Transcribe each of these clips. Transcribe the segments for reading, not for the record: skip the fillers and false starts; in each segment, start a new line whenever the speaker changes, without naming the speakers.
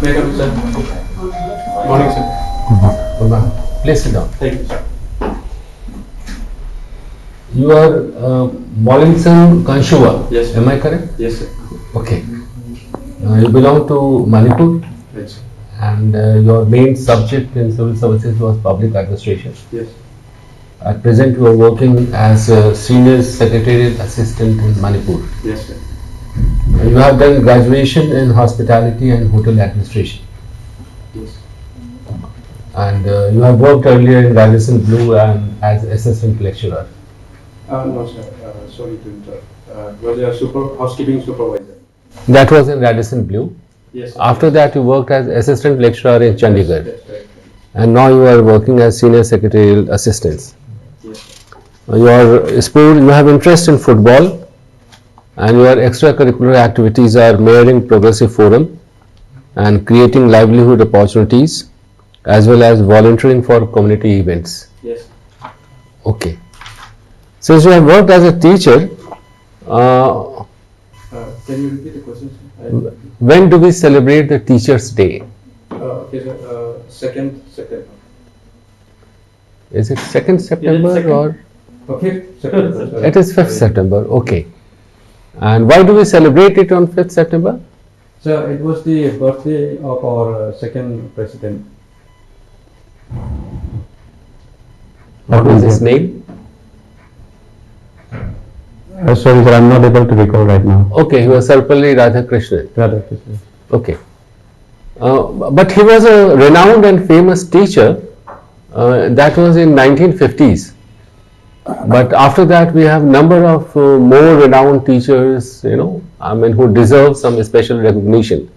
Welcome, sir. Morning, sir.
Good morning. Please sit down.
Thank you, sir.
You are Molightson Kanshouwa.
Yes, sir.
Am I correct?
Yes, sir.
Okay. You belong to Manipur,
Right, sir.
and your main subject in civil services was public administration.
Yes.
At present, you are working as a senior secretarial assistant in Manipur.
Yes, sir.
You have done graduation in hospitality and hotel administration,
Yes.
and you have worked earlier in Radisson Blue and as assistant lecturer.
No, sir. Sorry to interrupt. Was a housekeeping supervisor.
That was in Radisson Blue.
Yes, sir.
After that, you worked as assistant lecturer in Chandigarh,
Yes, correct.
and now you are working as senior secretarial assistant.
Yes, sir.
Your sport, you have interest in football, and your extracurricular activities are mayoring progressive forum and creating livelihood opportunities, as well as volunteering for community events.
Yes.
Okay. Since you have worked as a teacher,
Can you repeat the question, sir?
when do we celebrate the Teachers' Day?
Okay, sir. Second.
Is it 2nd September
second.
or?
Okay. Second.
It is 5th September, okay. And why do we celebrate it on 5th September?
So it was the birthday of our second president.
What was his name?
Sorry, sir, I'm not able to recall right now.
Okay, he was Sarpalli Radhakrishnan.
Radhakrishnan.
Okay. But he was a renowned and famous teacher. That was in 1950s. But after that, we have number of more renowned teachers, who deserve some special recognition.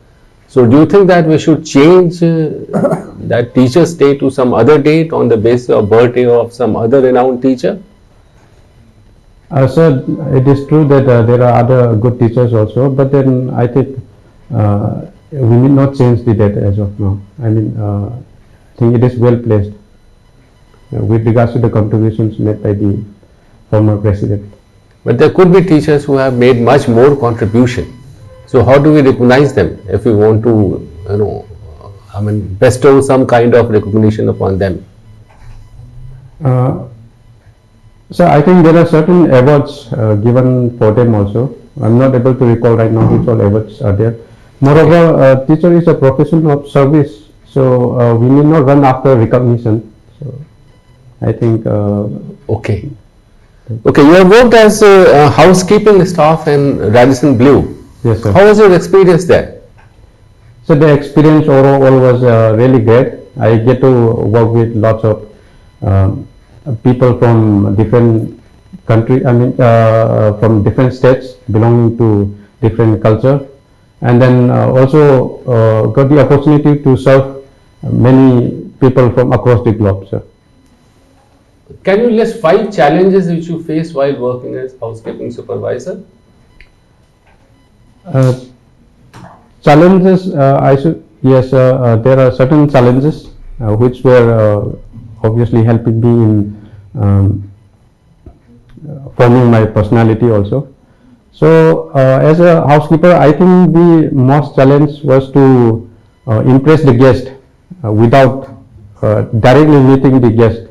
So do you think that we should change that Teachers' Day to some other date on the basis of birthday of some other renowned teacher?
Sir, it is true that there are other good teachers also, but then I think we need not change the date as of now. I think it is well placed with regards to the contributions made by the former president.
But there could be teachers who have made much more contribution. So how do we recognize them if we want to, bestow some kind of recognition upon them?
So I think there are certain awards given for them also. I'm not able to recall right now which all awards are there. Moreover, teacher is a profession of service, so we need not run after recognition. So I think.
Okay. Okay, you have worked as a housekeeping staff in Radisson Blue.
Yes, sir.
How was your experience there?
So the experience overall was really great. I get to work with lots of people from different country. From different states belonging to different culture, and then also got the opportunity to serve many people from across the globe, sir.
Can you list 5 challenges which you faced while working as housekeeping supervisor?
Challenges, there are certain challenges which were obviously helping me in forming my personality also. So as a housekeeper, I think the most challenge was to impress the guest without directly meeting the guest.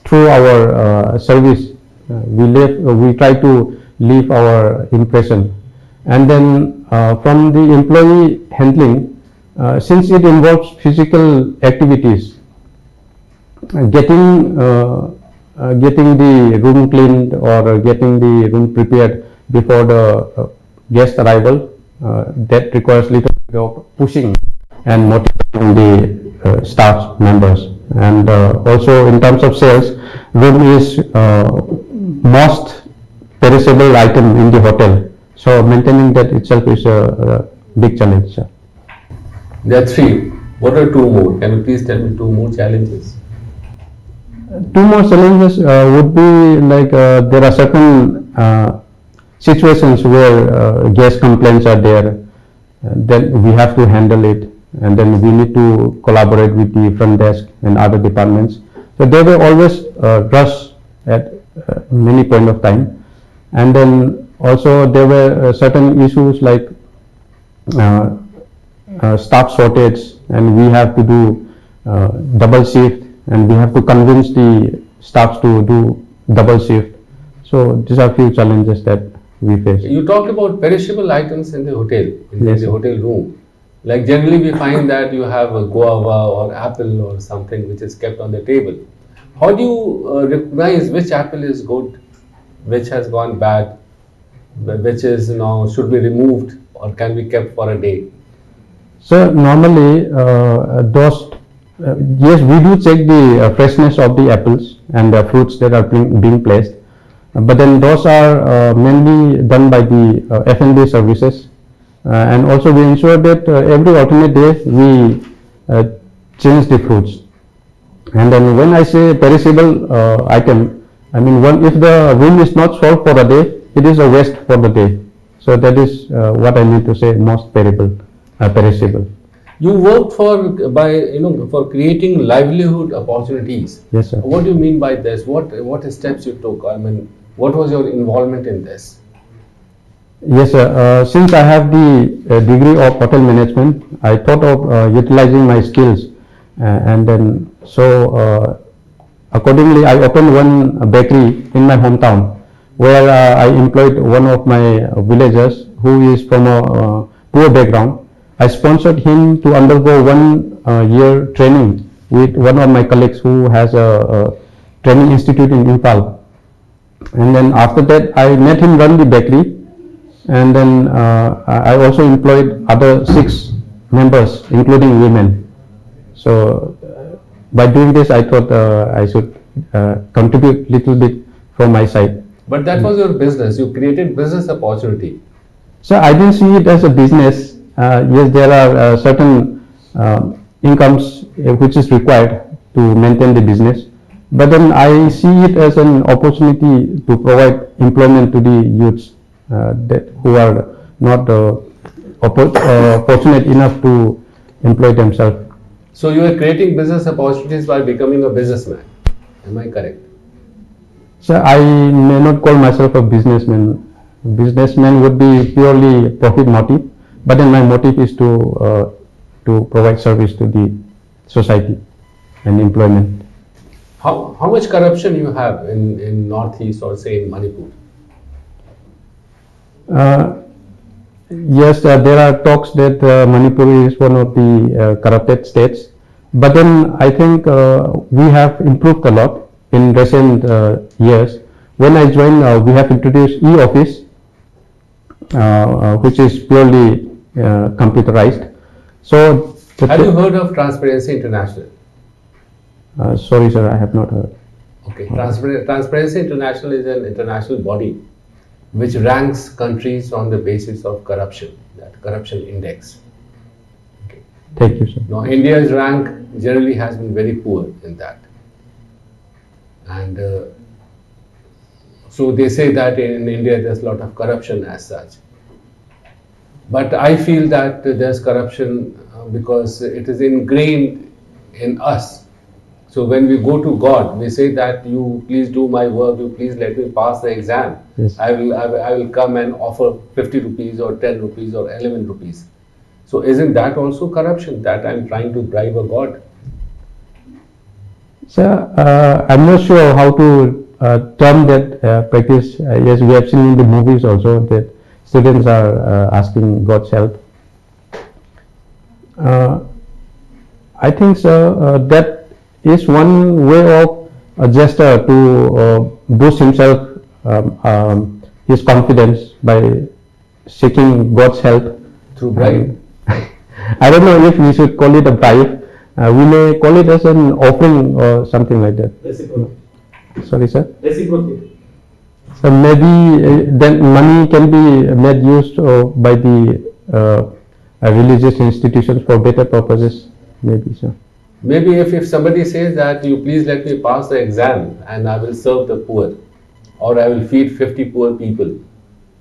Through our service, we try to leave our impression. And then from the employee handling, since it involves physical activities, getting the room cleaned or getting the room prepared before the guest arrival, that requires little bit of pushing and motivating the staff members. And also in terms of sales, room is most perishable item in the hotel. So maintaining that itself is a big challenge, sir.
There are 3. What are 2 more? Can you please tell me 2 more challenges?
2 more challenges would be like there are certain situations where guest complaints are there. Then we have to handle it, and then we need to collaborate with the front desk and other departments. So there were always rush at many point of time, and then also there were certain issues like staff shortage and we have to do double shift, and we have to convince the staffs to do double shift. So these are few challenges that we face.
You talked about perishable items in the hotel, in
Yes,
the
sir.
hotel room. Like generally we find that you have a guava or apple or something which is kept on the table. How do you recognize which apple is good, which has gone bad, which is now should be removed or can be kept for a day?
So normally yes, we do check the freshness of the apples and the fruits that are being placed, but then those are mainly done by the F&B services, and also we ensure that every alternate day we change the fruits. And then when I say perishable item, I mean if the room is not solved for a day, it is a waste for the day. So that is what I mean to say most perishable.
You worked for creating livelihood opportunities.
Yes, sir.
What do you mean by this? What steps you took? I mean, what was your involvement in this?
Yes, sir. Since I have the degree of hotel management, I thought of utilizing my skills, and then accordingly I opened one bakery in my hometown, where I employed one of my villagers who is from a poor background. I sponsored him to undergo 1 year training with one of my colleagues who has a training institute in Impal. And then after that, I made him run the bakery, and then I also employed other 6 members, including women. So by doing this, I thought I should contribute little bit from my side.
But that was your business. You created business opportunity.
So I didn't see it as a business. Yes, there are certain incomes which is required to maintain the business, but then I see it as an opportunity to provide employment to the youths who are not fortunate enough to employ themselves.
So you are creating business opportunities by becoming a businessman. Am I correct?
So I may not call myself a businessman. Businessman would be purely profit motive, but then my motive is to provide service to the society and employment.
How much corruption you have in Northeast or say in Manipur?
Yes, there are talks that Manipur is one of the corrupted states, but then I think we have improved a lot in recent years. When I joined, we have introduced e-office, which is purely computerized. So,
have you heard of Transparency International?
Sorry, sir, I have not heard.
Okay, Transparency International is an international body which ranks countries on the basis of corruption, that corruption index. Okay.
Thank you, sir.
Now, India's rank generally has been very poor in that. And so they say that in India there's a lot of corruption as such. But I feel that there's corruption because it is ingrained in us. So when we go to God, we say that you please do my work, you please let me pass the exam.
Yes.
I will come and offer 50 rupees or 10 rupees or 11 rupees. So isn't that also corruption, that I'm trying to bribe a God?
Sir, I'm not sure how to term that practice. Yes, we have seen in the movies also that students are asking God's help. I think, sir, that is one way of a gesture to boost himself, his confidence by seeking God's help.
Through bribe?
I don't know if we should call it a bribe. We may call it as an offering or something like that.
Reciprocity.
Sorry, sir?
Reciprocity.
So maybe then money can be made use by the religious institutions for better purposes, maybe, sir.
Maybe if somebody says that you please let me pass the exam and I will serve the poor or I will feed 50 poor people.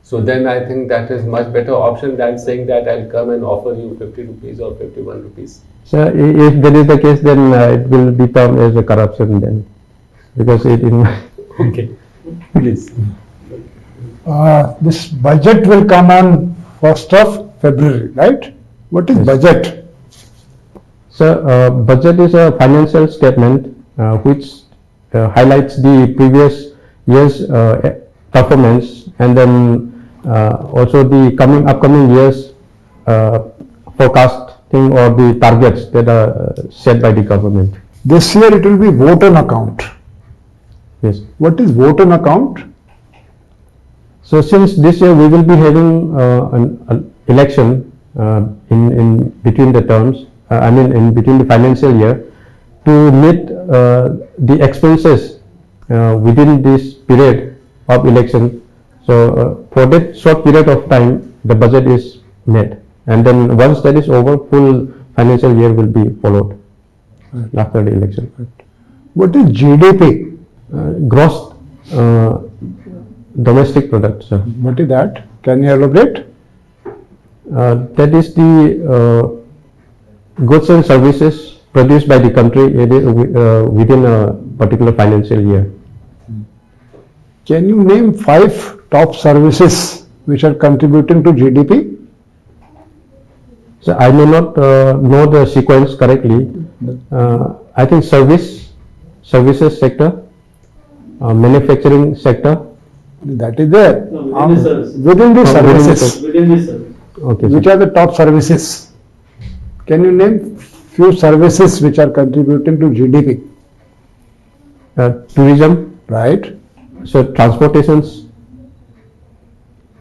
So then I think that is much better option than saying that I'll come and offer you 50 rupees or 51 rupees.
So if that is the case, then it will be termed as a corruption then, because it in
Okay, please.
This budget will come on 1st of February, right? What is
Yes.
budget?
So, budget is a financial statement which highlights the previous year's performance, and then also the upcoming year's forecasting or the targets that are set by the government.
This year it will be vote on account.
Yes.
What is vote on account?
So since this year we will be having an election in between the terms, in between the financial year, to meet the expenses within this period of election. So for that short period of time, the budget is met, and then once that is over, full financial year will be followed after the election.
What is GDP?
Gross domestic product, sir.
What is that? Can you elaborate?
That is the goods and services produced by the country within a particular financial year.
Can you name 5 top services which are contributing to GDP?
So I may not know the sequence correctly. I think services sector, manufacturing sector.
That is there.
No, within the service.
Within the services.
Within this service.
Okay.
Which are the top services? Can you name few services which are contributing to GDP?
Tourism.
Right.
So transportations.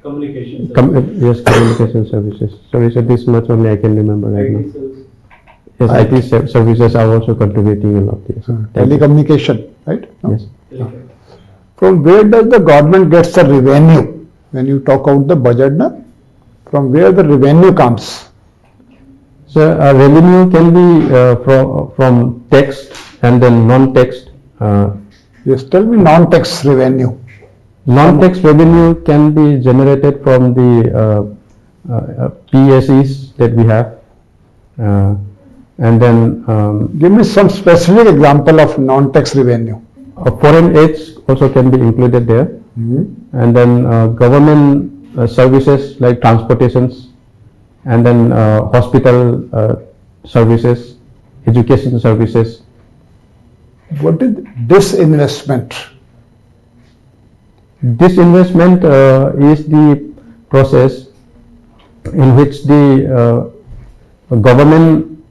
Communication.
Yes, communication services. Sorry, sir, this much only I can remember right now.
IT service.
Yes, IT services are also contributing a lot. Yes.
Telecommunication. Right. No?
Yes.
Telecom.
From where does the government gets the revenue? When you talk about the budget, na? From where the revenue comes?
So revenue can be from text and then non-text.
Yes, tell me non-tax revenue.
Non-tax revenue can be generated from the PSEs that we have, and then
Give me some specific example of non-tax revenue.
foreign aids also can be included there, and then government services like transportations, and then hospital services, education services.
What is disinvestment?
Disinvestment is the process in which the government,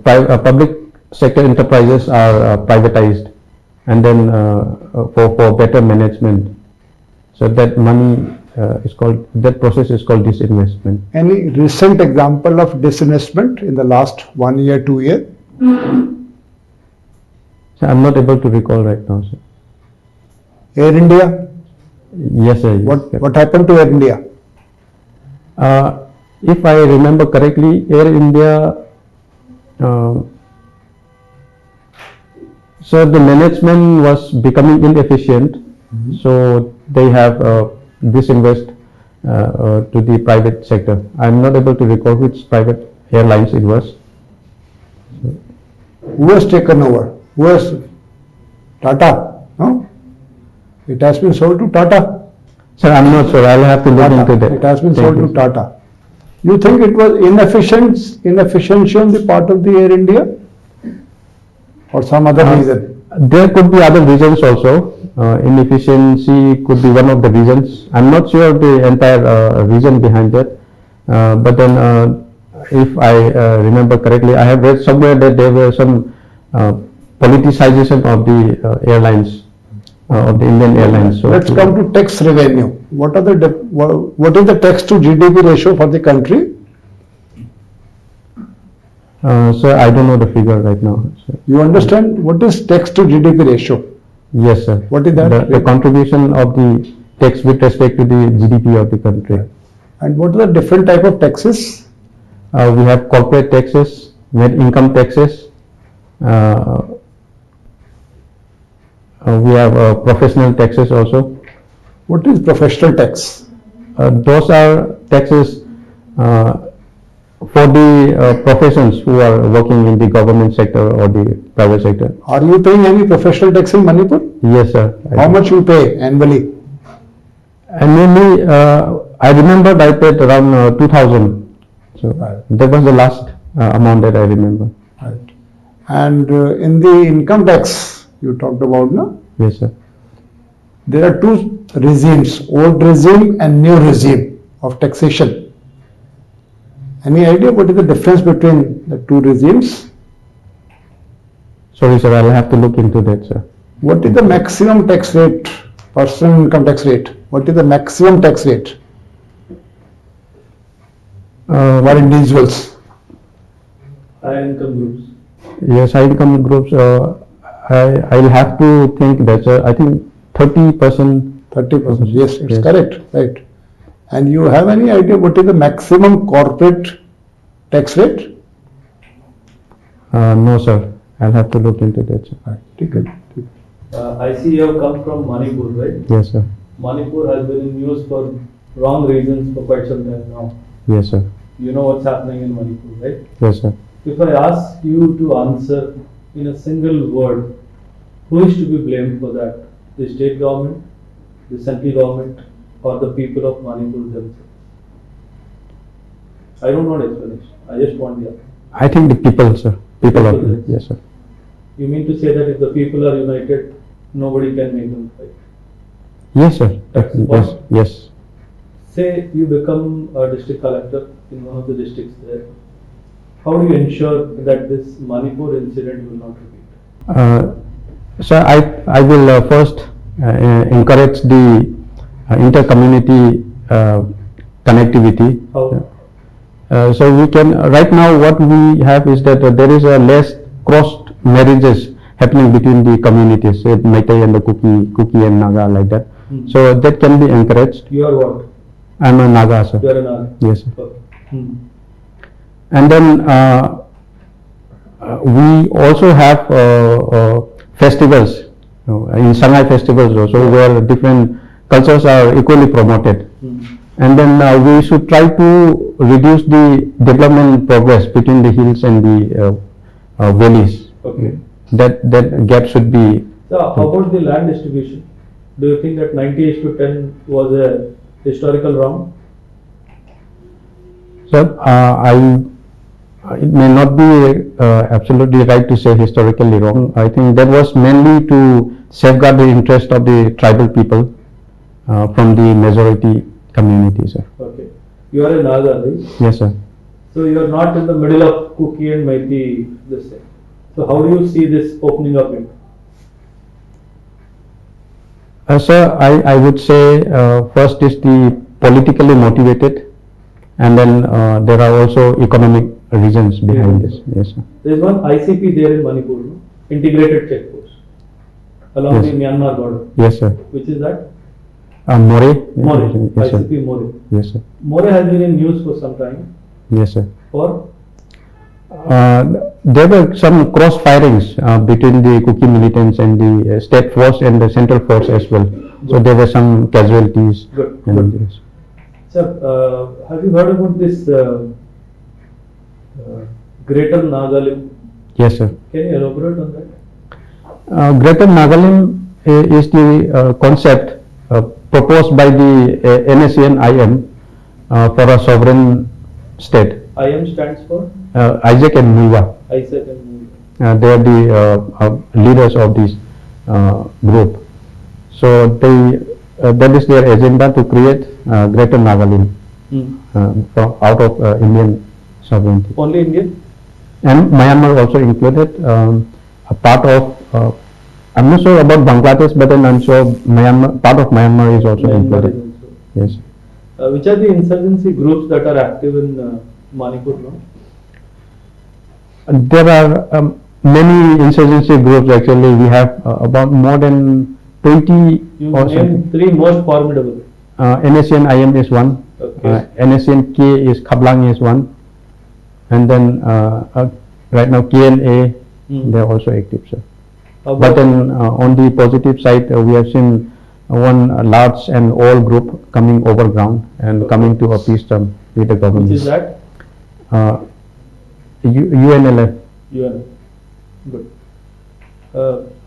public sector enterprises are privatized, and then for better management. So that money that process is called disinvestment.
Any recent example of disinvestment in the last 1 year, 2 year?
So I'm not able to recall right now, sir.
Air India?
Yes, sir. Yes,
What happened to Air India?
If I remember correctly, Air India, so the management was becoming inefficient, so they have disinvest to the private sector. I'm not able to recall which private airlines it was.
Who has taken over? Who has? Tata? No? It has been sold to Tata.
Sir, I'm not sure. I'll have to look into that.
It has been
Thank
sold
you,
to
sir.
Tata. You think it was inefficiency on the part of the Air India? Or some other reason?
There could be other reasons also. Inefficiency could be one of the reasons. I'm not sure the entire reason behind that. But then, if I remember correctly, I have read somewhere that there were some politicization of the airlines, of the Indian Airlines. So
Let's come to tax revenue. What is the tax to GDP ratio for the country?
Sir, I don't know the figure right now. Sir.
You understand what is tax to GDP ratio?
Yes, sir.
What is that?
The contribution of the tax with respect to the GDP of the country.
And what are the different type of taxes?
We have corporate taxes, net income taxes. We have professional taxes also.
What is professional tax?
Those are taxes for the professions who are working in the government sector or the private sector.
Are you paying any professional tax in Manipur?
Yes, sir.
How much you pay annually?
And mainly, I remember I paid around 2,000. So that was the last amount that I remember.
Right. And in the income tax, you talked about, no?
Yes, sir.
There are two regimes, old regime and new regime of taxation. Any idea what is the difference between the two regimes?
Sorry, sir, I'll have to look into that, sir.
What is the maximum tax rate, personal income tax rate? What is the maximum tax rate for individuals?
High income groups.
Yes, high income groups, I'll have to think that, I think 30%.
30%, yes, it's
Yes.
correct, right. And you have any idea what is the maximum corporate tax rate?
No, sir, I'll have to look into that, sir.
Right, ठीक है, ठीक है.
I see you have come from Manipur, right?
Yes, sir.
Manipur has been in news for wrong reasons for quite some time now.
Yes, sir.
You know what's happening in Manipur, right?
Yes, sir.
If I ask you to answer in a single word, who is to be blamed for that? The state government, the central government, or the people of Manipur themselves? I don't want explanation. I just want the answer.
I think the people, sir. People of,
People,
yes, sir.
You mean to say that if the people are united, nobody can make them fight?
Yes, sir.
That's
Yes,
what-
yes.
Say you become a district collector in one of the districts there. How do you ensure that this Manipur incident will not repeat?
Sir, I will first encourage the inter-community connectivity.
How?
So we can, right now what we have is that there is a less crossed marriages happening between the communities, say Meitei and the Kuki and Naga, like that.
Hmm.
So that can be encouraged.
You are what?
I'm a Naga, sir.
You are an Naga.
Yes, sir.
Okay. Hmm.
And then we also have festivals, in Shanghai festivals also, where different cultures are equally promoted.
Hmm.
And then we should try to reduce the development progress between the hills and the valleys.
Okay.
That gap should be.
So how about the land distribution? Do you think that 90:10 was a historical wrong?
Sir, it may not be absolutely right to say historically wrong. I think that was mainly to safeguard the interest of the tribal people from the majority community, sir.
Okay. You are a Naga, right?
Yes, sir.
So you are not in the middle of Kuki and Meitei, this thing. So how do you see this opening up into?
Sir, I would say first is the politically motivated, and then there are also economic reasons behind this. Yes, sir.
There is one ICP there in Manipur, no? Integrated check post along
Yes.
the Myanmar border.
Yes, sir.
Which is that?
More.
More.
Yes, sir.
ICP More.
Yes, sir.
More has been in news for some time.
Yes, sir.
For
There were some cross firings between the Kuki militants and the state force and the central force as well. So there were some casualties.
Good.
And
Good.
yes.
Sir, have you heard about this Greater Nagalim?
Yes, sir.
Can you elaborate on that?
Greater Nagalim is the concept proposed by the NACN IM for a sovereign state.
IM stands for
Isaac and Muiwa.
Isaac and Muri.
They are the leaders of this group. So that is their agenda to create Greater Nagaland out of Indian sovereignty.
Only Indian?
And Myanmar also included. A part of, I'm not sure about Bangladesh, but then I'm sure Myanmar, part of Myanmar is also
Myanmar
included.
is also.
Yes.
Which are the insurgency groups that are active in Manipur now?
There are many insurgency groups actually. We have about more than 20
You
or
name
something.
three most formidable.
NACN IM is one.
Okay.
NACN K is Kablang is one. And then right now KNA, they are also active, sir.
How
But
about-
then on the positive side, we have seen one large and all group coming over ground and
Okay.
coming to a peace term with the government.
which is that?
UNLF.
UN. Good.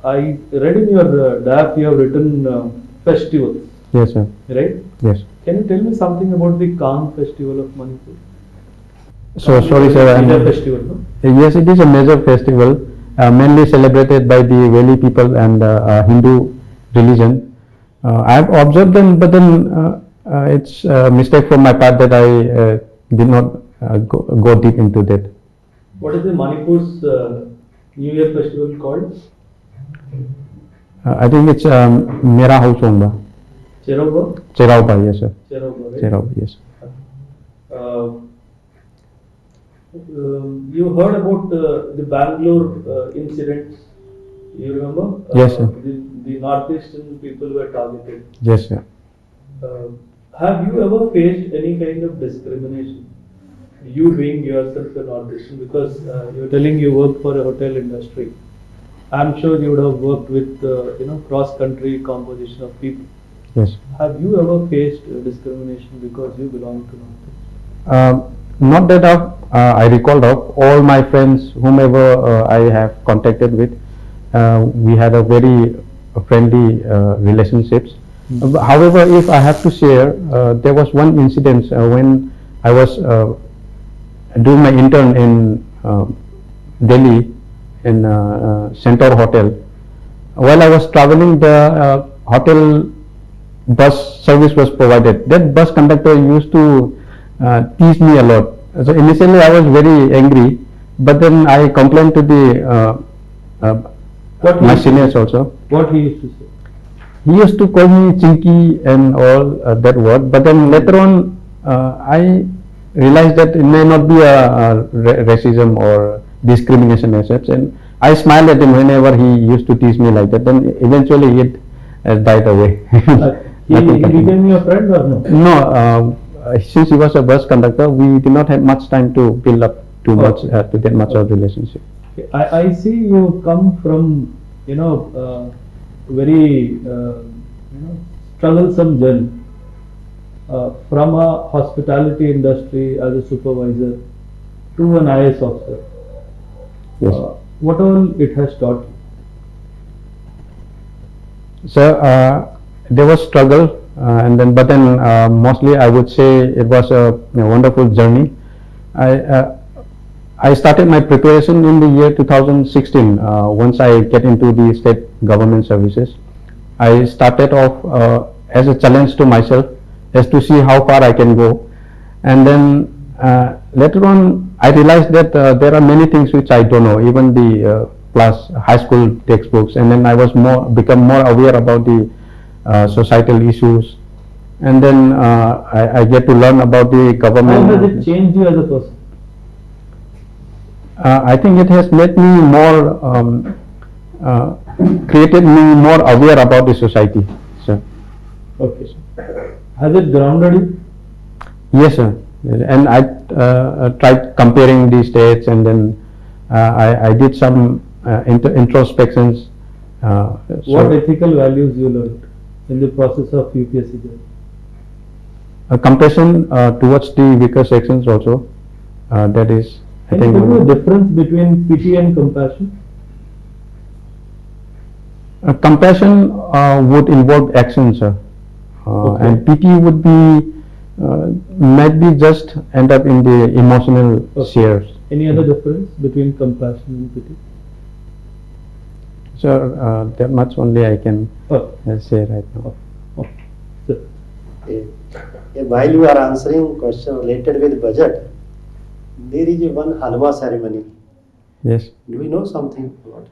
I read in your DAP you have written festivals,
Yes, sir.
right?
Yes.
Can you tell me something about the Khan festival of Manipur?
So sorry sir,
Major festival, no?
yes, it is a major festival, mainly celebrated by the Valley people and Hindu religion. I have observed them, but then it's a mistake from my part that I did not go deep into that.
What is the Manipur's New Year festival called?
I think it's Mera Hausongba.
Cherauba?
Cherauba, yes sir.
Cherauba, right?
Cherauba, yes.
You heard about the Bangalore incidents, you remember?
Yes, sir.
The northeastern people were targeted.
Yes sir.
Have you ever faced any kind of discrimination? You being yourself a northeastern, because you're telling you work for a hotel industry. I'm sure you would have worked with cross-country composition of people.
Yes.
Have you ever faced discrimination because you belong to northeast?
Not that I recalled of. All my friends, whomever I have contacted with, we had a very friendly relationships. However, if I have to share, there was one incident when I was doing my intern in Delhi in Centaur Hotel. While I was traveling, the hotel bus service was provided. That bus conductor used to tease me a lot. So initially I was very angry, but then I complained to the my seniors also.
What he used to say?
He used to call me chinky and all that word, but then later on I realized that it may not be a racism or discrimination as such, and I smiled at him whenever he used to tease me like that. Then eventually it died away.
He became your friend or no?
No, since he was a bus conductor, we did not have much time to build up too much to get much of relationship.
I see you come from very strugglesome journey from a hospitality industry as a supervisor to an IAS officer.
Yes.
What all it has taught you?
So there was struggle, and then mostly I would say it was a wonderful journey. I started my preparation in the year 2016. Once I get into the state government services, I started off as a challenge to myself, as to see how far I can go, and then later on I realized that there are many things which I don't know, even the high school textbooks, and then I was become more aware about the societal issues, and then I get to learn about the government.
How has it changed you as a person?
I think it has made me more, created me more aware about the society, sir.
Okay. Has it grounded you?
Yes, sir. And I tried comparing the states, and then I did some introspections.
What ethical values you learned in the process of UPSC journey?
Compassion towards the weaker sections also. That is, I
Can you
think.
tell me the difference between pity and compassion?
Compassion would involve action, sir.
Okay.
And pity would be might be just end up in the emotional shares.
Any other difference between compassion and pity?
Sir, that much only I can say right now.
Sir.
While you are answering question related with budget, there is one halwa ceremony.
Yes.
Do you know something about it?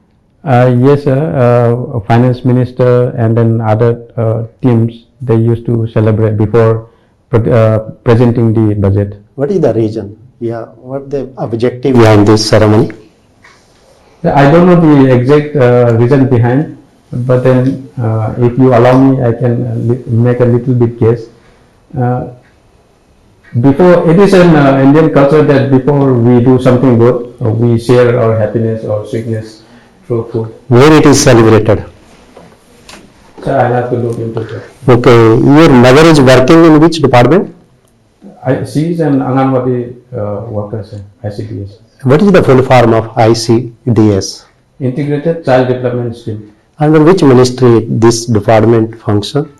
Yes, sir. Finance minister and then other teams, they used to celebrate before presenting the budget.
What is the reason? Yeah, what the objective behind this ceremony?
I don't know the exact reason behind, but then if you allow me, I can make a little bit guess. Before, it is an Indian culture that before we do something good, we share our happiness or sickness through food.
Where it is celebrated?
So I'll have to look into that.
Okay, your mother is working in which department?
She is an Anganwadi worker, sir, ICDS.
What is the full form of ICDS?
Integrated Child Development Scheme.
Under which ministry this department function?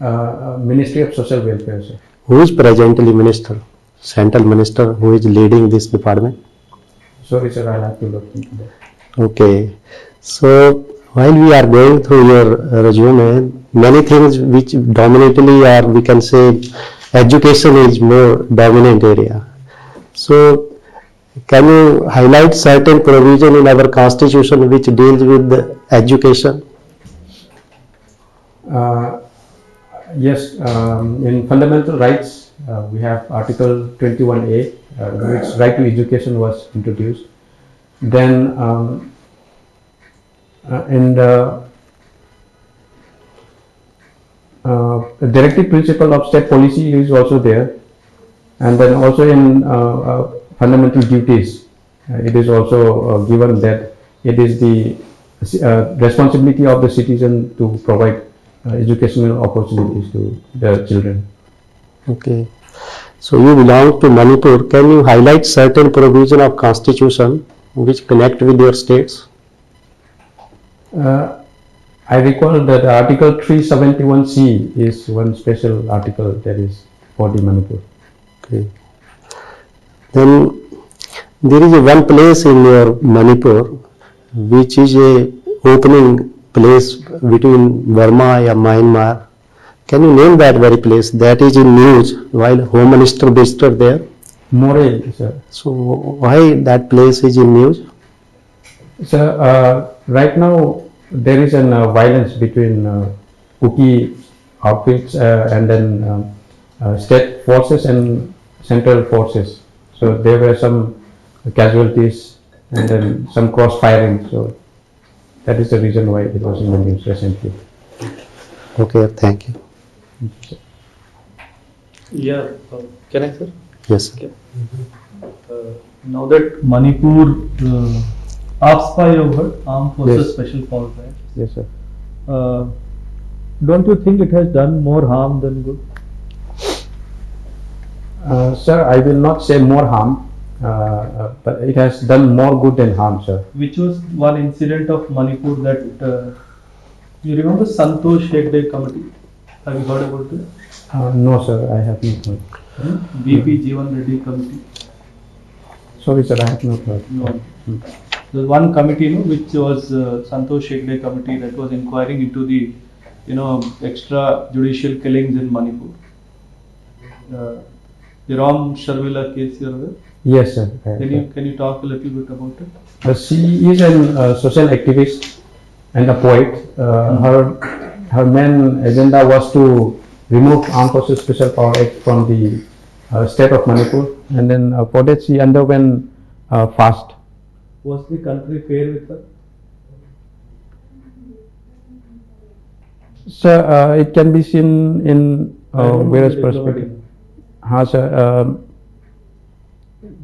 Ministry of Social Welfare, sir.
Who is presently minister? central minister who is leading this department?
Sorry, sir, I'll have to look into that.
Okay. So while we are going through your resume, many things which dominantly are, we can say, education is more dominant area. So can you highlight certain provision in our constitution which deals with the education?
Yes, in fundamental rights, we have Article 21A, which right to education was introduced. Then in the directive principle of state policy is also there, and then also in fundamental duties, it is also given that it is the responsibility of the citizen to provide educational opportunities to their children.
Okay. So you belong to Manipur. Can you highlight certain provision of constitution which connect with your states?
I recall that Article 371C is one special article that is for the Manipur.
Okay. Then there is a one place in your Manipur which is a opening place between Burma and Myanmar. Can you name that very place? That is in news while Home Minister visited there.
More, sir.
So why that place is in news?
So right now there is an violence between Kuki outfits and then state forces and central forces. So there were some casualties and then some cross firing. So that is the reason why it was in the news recently.
Okay, thank you.
Yeah, can I, sir?
Yes, sir.
Okay. Now that Manipur, AFSPA, you have heard, Armed Forces
Yes.
Special Force, right?
Yes, sir.
Don't you think it has done more harm than good?
Sir, I will not say more harm, but it has done more good than harm, sir.
Which was one incident of Manipur that you remember Santosh Hegde Committee? Have you heard about it?
No, sir, I have not heard.
BP Jeevan Reddy Committee.
Sorry, sir, I have not heard.
No. There's one committee, which was Santosh Hegde Committee that was inquiring into the, extrajudicial killings in Manipur. The Ram Sharmila case, you're aware?
Yes, sir.
Can you talk a little bit about it?
She is a social activist and a poet. Her main agenda was to remove Armed Forces Special Power Act from the state of Manipur, and then for that she underwent fast.
Was the country fair with her?
So it can be seen in various perspectives. Sir,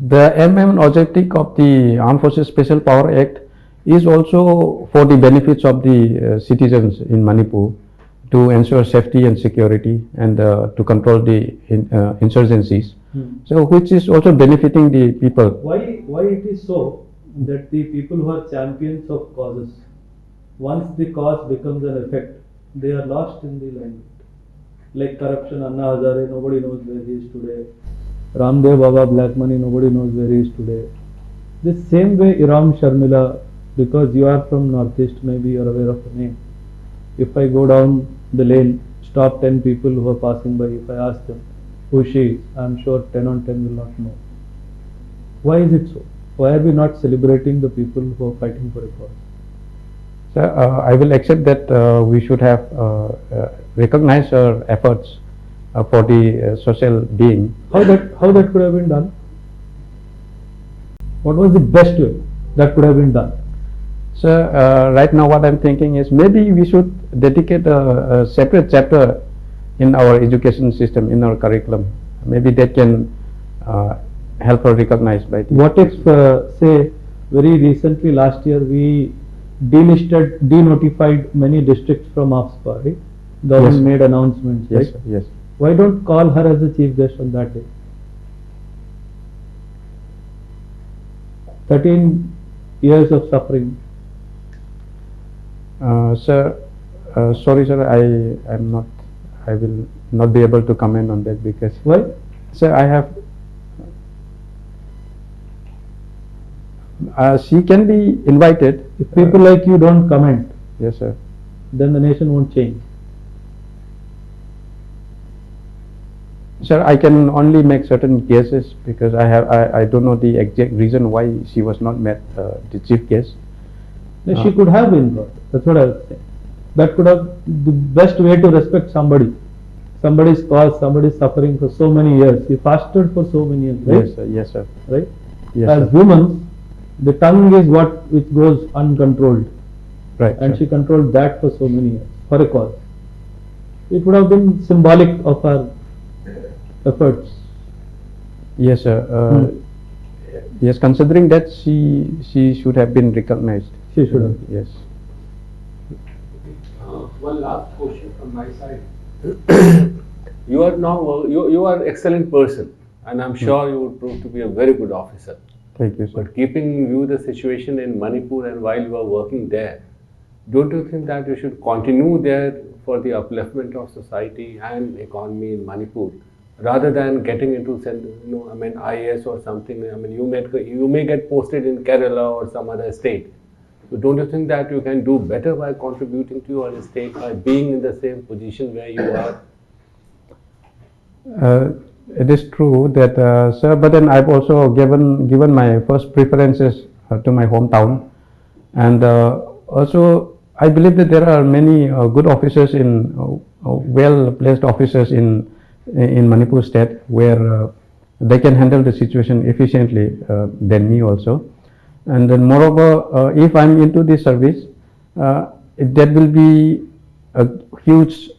the aim and objective of the Armed Forces Special Power Act is also for the benefits of the citizens in Manipur, to ensure safety and security and to control the insurgencies. So which is also benefiting the people.
Why it is so that the people who are champions of causes, once the cause becomes an effect, they are lost in the limelight. Like corruption, Anna Hazare, nobody knows where he is today. Ramdev Baba, black money, nobody knows where he is today. The same way Iram Sharmila, because you are from Northeast, maybe you are aware of the name. If I go down the lane, stop 10 people who are passing by, if I ask them who she is, I am sure 10 on 10 will not know. Why is it so? Why are we not celebrating the people who are fighting for a cause?
So I will accept that we should have recognized our efforts for the social being.
How that could have been done? What was the best way that could have been done?
So right now what I'm thinking is maybe we should dedicate a separate chapter in our education system, in our curriculum. Maybe that can help her recognize by the.
What if, say, very recently last year we denotified many districts from AFSPA, right? Government
Yes.
made announcements,
Yes,
right?
sir, yes.
Why don't call her as a chief guest on that day? 13 years of suffering.
Sir, sorry, sir, I will not be able to comment on that because.
Why?
Sir, I have She can be invited.
If people like you don't comment,
Yes, sir.
then the nation won't change.
Sir, I can only make certain guesses because I don't know the exact reason why she was not met the chief guest.
No, she could have been brought. That's what I was saying. That could have the best way to respect somebody. Somebody's cause, somebody's suffering for so many years. He fasted for so many years, right?
Yes, sir. Yes, sir.
Right?
Yes,
As
sir.
humans, the tongue is what which goes uncontrolled,
Right.
and
sir.
she controlled that for so many years for a cause. It would have been symbolic of her efforts.
Yes, sir. Yes, considering that she should have been recognized.
She should have.
Yes.
One last question from my side. You are now you are excellent person, and I'm sure you would prove to be a very good officer.
Thank you, sir.
But keeping in view the situation in Manipur and while you are working there, don't you think that you should continue there for the upliftment of society and economy in Manipur, rather than getting into, IAS or something? I mean, you may get posted in Kerala or some other state. So don't you think that you can do better by contributing to your state by being in the same position where you are?
It is true that, sir, but then I've also given my first preferences to my hometown, and also I believe that there are many good officers in well-placed officers in Manipur state where they can handle the situation efficiently than me also. And then moreover, if I'm into this service, that will be a huge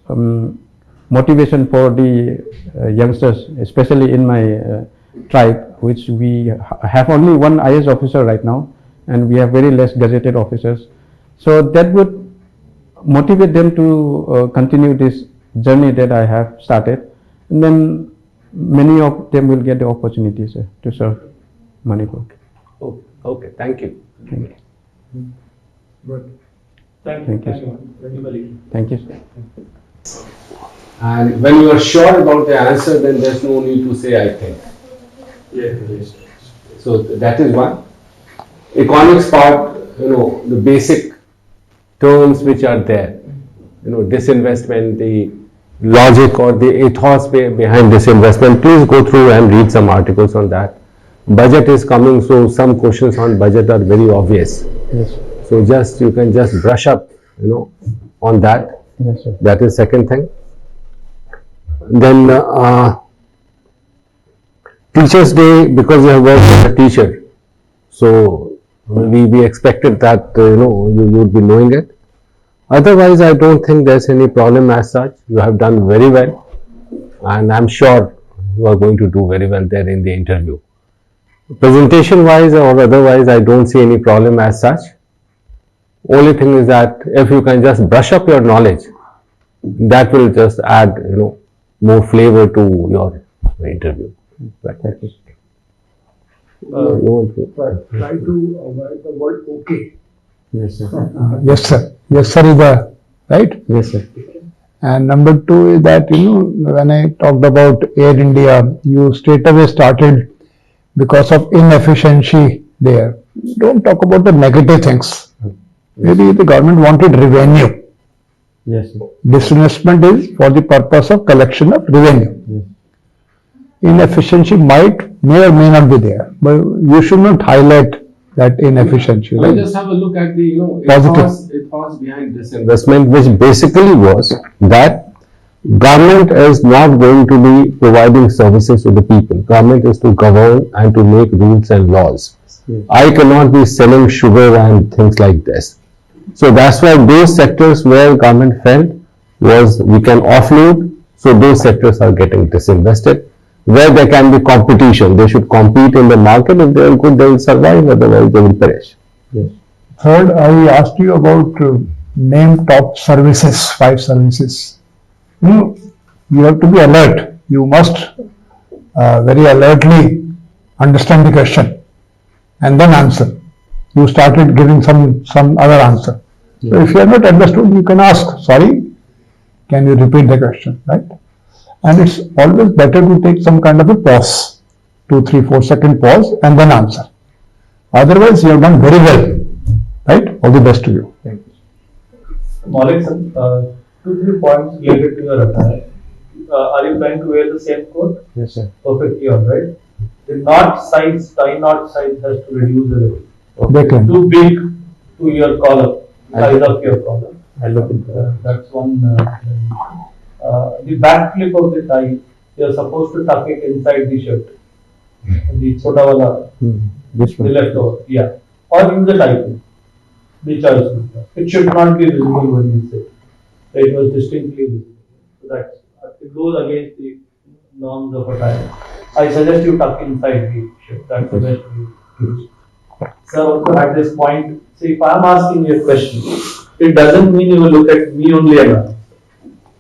motivation for the youngsters, especially in my tribe, which we have only one IS officer right now, and we have very less gazetted officers. So that would motivate them to continue this journey that I have started, and then many of them will get the opportunities to serve Manipur.
Okay, thank you.
Thank you.
Good.
Thank you, sir. Thank you, sir.
And when you are sure about the answer, then there's no need to say I think.
Yes.
So that is one. Economics part, the basic terms which are there, disinvestment, the logic or the ethos behind disinvestment, please go through and read some articles on that. Budget is coming, so some questions on budget are very obvious.
Yes,
So you can just brush up, on that.
yes, sir.
That is second thing. Then Teachers' Day, because you have worked as a teacher, so we expected that you would be knowing it. Otherwise, I don't think there's any problem as such. You have done very well, and I'm sure you are going to do very well there in the interview. Presentation wise or otherwise, I don't see any problem as such. Only thing is that if you can just brush up your knowledge, that will just add more flavor to your interview. Right.
Try to avoid the word okay.
Yes, sir.
Yes, sir. Yes, sir is the right.
Yes, sir.
And number two is that, when I talked about Air India, you straight away started because of inefficiency there. Don't talk about the negative things. Maybe the government wanted revenue.
Yes, sir.
Disinvestment is for the purpose of collection of revenue.
Yes.
Inefficiency may or may not be there, but you should not highlight that inefficiency.
Let's just have a look at the
Positive.
ethos behind this investment, which basically was that government is not going to be providing services to the people. Government is to govern and to make rules and laws.
Yes.
I cannot be selling sugar and things like this. So that's why those sectors where government felt was we can offload, so those sectors are getting disinvested. Where there can be competition, they should compete in the market. If they are good, they will survive, otherwise they will perish.
Yes.
Third, I asked you about name top services, 5 services. You have to be alert. You must very alertly understand the question and then answer. You started giving some other answer. So if you are not understood, you can ask, sorry, can you repeat the question, right? And it's always better to take some kind of a pause, 2, 3, 4 second pause and then answer. Otherwise, you have done very well. Right? All the best to you.
Thank you. Molightson, 2-3 points related to your attire. Are you trying to wear the same coat?
Yes, sir.
Perfectly alright. The knot size, tie knot size has to reduce a little.
They can.
Too big to your collar, size of your collar.
I'll look into that.
That's one. The back clip of the tie, you are supposed to tuck it inside the shirt. The chota wala,
This
the
one.
leftover, yeah. Or in the tie clip. The choice. It should not be visible when you sit. It was distinctly visible. So that's, it goes against the norms of attire. I suggest you tuck inside the shirt. That's the best way to use. Sir also had this point. See, if I am asking you a question, it doesn't mean you will look at me only and answer.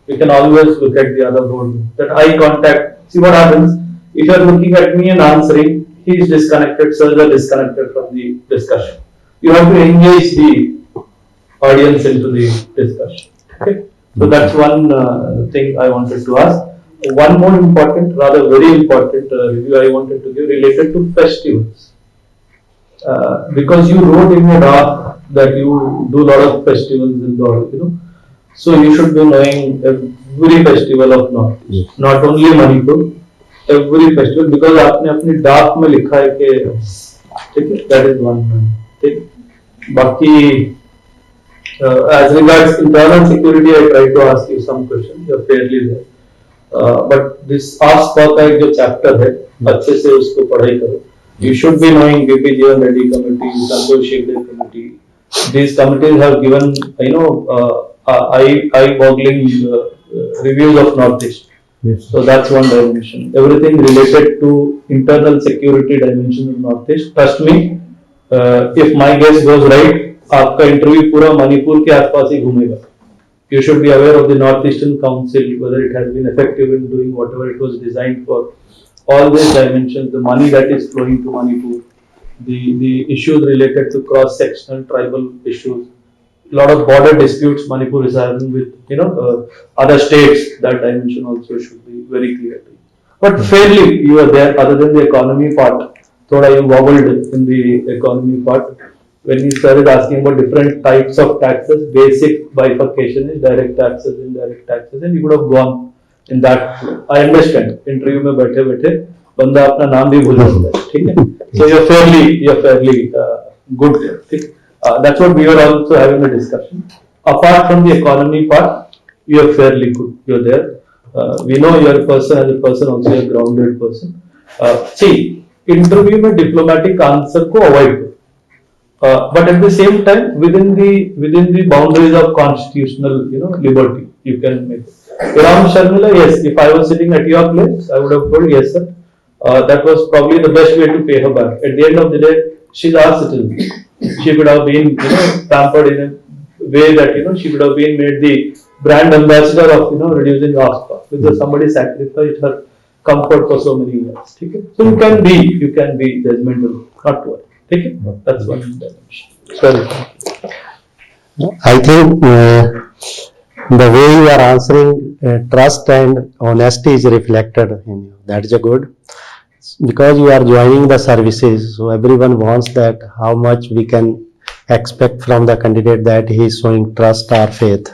You can always look at the other board. That eye contact. See what happens? If you are looking at me and answering, he is disconnected, sirs are disconnected from the discussion. You have to engage the audience into the discussion. Okay? So that's one thing I wanted to ask. One more important, rather very important review I wanted to give related to festivals. Because you wrote in your draft that you do a lot of festivals in the, so you should be knowing every festival of Northeast, not only Manipur, every festival, because आपने अपनी draft में लिखा है कि, ठीक है, that is one thing. बाकी as regards internal security, I try to ask you some questions. You are fairly there. But this Ask का एक जो chapter है, अच्छे से उसको पढ़ाई करो. You should be knowing BP Jeevan Reddy Committee, Santosh Shegde Committee. These committees have given, eye-boggling reviews of Northeast.
Yes.
So that's one dimension. Everything related to internal security dimension of Northeast. Trust me, if my guess goes right, आपका interview पूरा मणिपुर के आसपास ही घूमेगा. You should be aware of the Northeastern Council, whether it has been effective in doing whatever it was designed for. All these dimensions, the money that is flowing to Manipur, the issues related to cross-sectional tribal issues, a lot of border disputes Manipur is having with other states. That dimension also should be very clear to you. But fairly you are there. Other than the economy part, thoda you wobbled in the economy part. When you started asking about different types of taxes, basic bifurcation is direct taxes, indirect taxes, and you could have gone in that. I understand. Interview में बैठे बंदा अपना नाम भी भूल जाता है, ठीक है? So you're fairly good there. ठीक? That's what we were also having a discussion. Apart from the economy part, you are fairly good. You're there. We know you're a person, as a person also a grounded person. See, interview में diplomatic answer को avoid करो. But at the same time, within the boundaries of constitutional, liberty, you can make it. Ram Sharmila, yes, if I was sitting at your place, I would have told, yes, sir. That was probably the best way to pay her back. At the end of the day, she's our citizen. She would have been, pampered in a way that, she would have been made the brand ambassador of, reducing ASPA, because somebody sacrificed her comfort for so many years. Okay? So you can be judgmental, not to worry. Okay? That's one dimension. Sorry.
I think the way you are answering, trust and honesty is reflected in you. That is a good. Because you are joining the services, so everyone wants that how much we can expect from the candidate that he is showing trust or faith.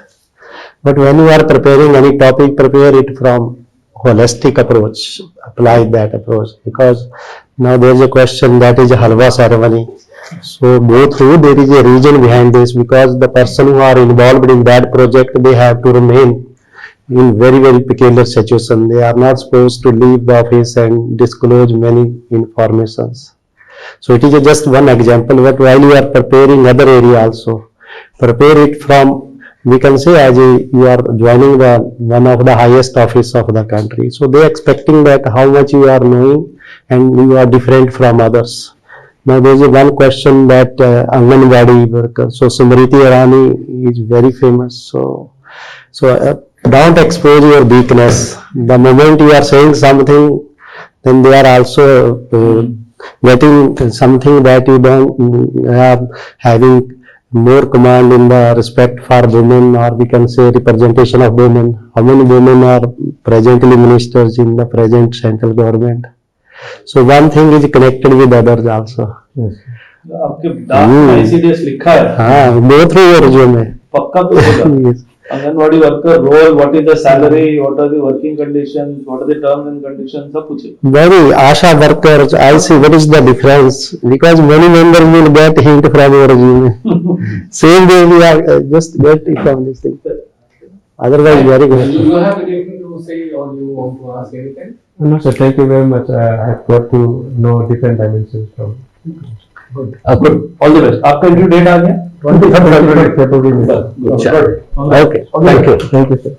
But when you are preparing any topic, prepare it from holistic approach, apply that approach, because now there is a question that is a halwa ceremony. So go through, there is a reason behind this, because the person who are involved in that project, they have to remain in very, very peculiar situation. They are not supposed to leave the office and disclose many informations. So it is just one example, but while you are preparing other area also, prepare it from, we can say as you are joining one of the highest office of the country. So they are expecting that how much you are knowing and you are different from others. Now there is one question that Anganwadi worker, so Smriti Irani is very famous. So don't expose your weakness. The moment you are saying something, then they are also getting something that you don't have, having more command in the respect for women, or we can say representation of women. How many women are presently ministers in the present central government? So one thing is connected with others also.
Yes.
आपके डाक में ICDS लिखा है,
हाँ, go through your resume.
पक्का पूछेगा.
Yes.
Anganwadi worker role, what is the salary, what are the working conditions, what are the terms and conditions, सब पूछेगा.
Very ASHA workers, I see what is the difference, because many members will get hint from your resume. Same way we are just get it from this thing. Otherwise, very good.
Do you have anything to say or you want to ask anything?
No, sir, thank you very much. I have got to know different dimensions from.
Good. All the best. आपका interview date आ गया?
23rd February.
Okay, thank you.
Thank you, sir.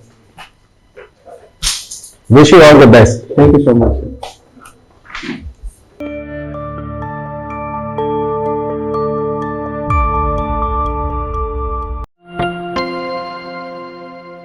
Wish you all the best.
Thank you so much.